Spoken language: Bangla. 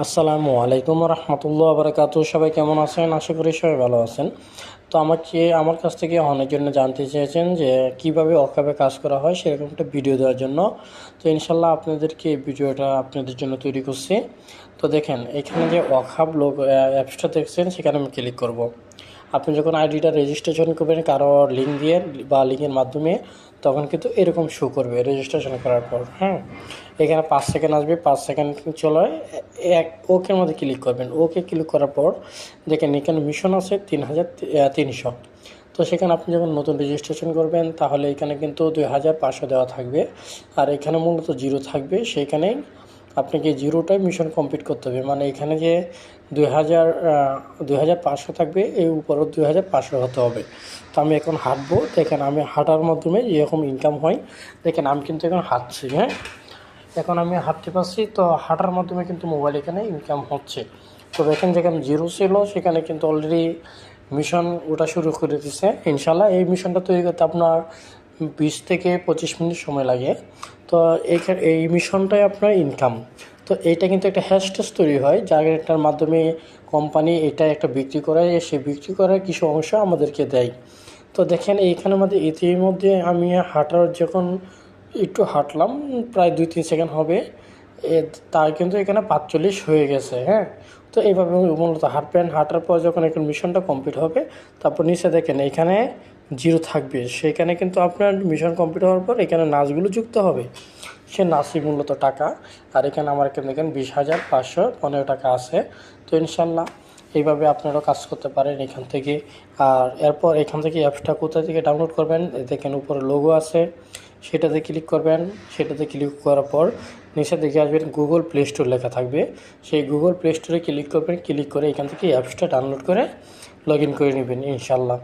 আসসালামু আলাইকুম রহমতুল্লাহ বারকাতু। সবাই কেমন আছেন? আশা করি সবাই ভালো আছেন। তো আমার কাছ থেকে অনেকজন জানতে চেয়েছেন যে কিভাবে অকাবে কাজ করা হয়, সেরকম একটা ভিডিও দেওয়ার জন্য। তো ইনশাল্লাহ আপনাদেরকে এই ভিডিওটা আপনাদের জন্য তৈরি করছি। তো দেখেন, এখানে যে অকাব লোক অ্যাপসটা দেখছেন, সেখানে আমি ক্লিক করব। আপনি যখন আইডিটা রেজিস্ট্রেশন করবেন কারো লিঙ্ক দিয়ে বা লিঙ্কের মাধ্যমে, তখন কিন্তু এরকম শো করবে রেজিস্ট্রেশন করার পর। হ্যাঁ, এখানে 5 সেকেন্ড আসবে, 5 সেকেন্ড চলে ওকের মধ্যে ক্লিক করবেন। ওকে ক্লিক করার পর দেখেন এখানে মিশন আছে 3300। তো সেখানে আপনি যখন নতুন রেজিস্ট্রেশন করবেন, তাহলে এখানে কিন্তু 2500 দেওয়া থাকবে, আর এখানে মূলত জিরো থাকবে। সেইখানে আপনাকে জিরোটাই মিশন কমপ্লিট করতে হবে, মানে এখানে যে 2500 থাকবে, এই উপরও 2500 হতে হবে। তো আমি এখন হাঁটবো, দেখেন আমি হাঁটার মাধ্যমে যেরকম ইনকাম হয়, দেখেন আমি কিন্তু এখন হাঁটছি। হ্যাঁ, এখন আমি হাঁটতে পারছি, তো হাঁটার মাধ্যমে কিন্তু মোবাইল এখানে ইনকাম হচ্ছে। তো দেখেন যেখানে জিরো ছিল, সেখানে কিন্তু অলরেডি মিশন ওটা শুরু করে দিছে। ইনশাল্লাহ এই মিশনটা তৈরি করতে আপনার 20 থেকে 25 মিনিট সময় লাগে। তো এই মিশনটাই আপনার ইনকাম। তো এইটা কিন্তু একটা হ্যাশট্যাগ তৈরি হয়, যার এটার মাধ্যমে কোম্পানি এটা একটা বিক্রি করে, সেই বিক্রি করার কিছু অংশ আমাদেরকে দেয়। তো দেখেন এইখানের মধ্যে ইতিমধ্যে আমি হাঁটার যখন একটু হাঁটলাম, প্রায় 2-3 সেকেন্ড হবে, তার কিন্তু এখানে 45 হয়ে গেছে। হ্যাঁ, তো এইভাবে মূলত হাঁটবেন। হাঁটার পর যখন এখন মিশনটা কমপ্লিট হবে, তারপর নিচে দেখেন এখানে জিরো থাকবে, সেখানে কিন্তু আপনার মিশন কমপ্লিট হওয়ার পর এখানে নাচগুলো যুক্ত হবে, সে নাচই মূলত টাকা। আর এখানে আমার এখানে দেখেন 20,515 টাকা আছে। তো ইনশাল্লাহ এইভাবে আপনারাও কাজ করতে পারেন এখান থেকে। আর এরপর এখান থেকে অ্যাপসটা কোথা থেকে ডাউনলোড করবেন, দেখেন উপরে লোগো আছে, সেটাতে ক্লিক করবেন। সেটাতে ক্লিক করার পর নিচে দেখে আসবেন গুগল প্লে স্টোর লেখা থাকবে, সেই গুগল প্লে স্টোরে ক্লিক করবেন। ক্লিক করে এখান থেকে অ্যাপসটা ডাউনলোড করে লগ ইন করে নেবেন ইনশাল্লাহ।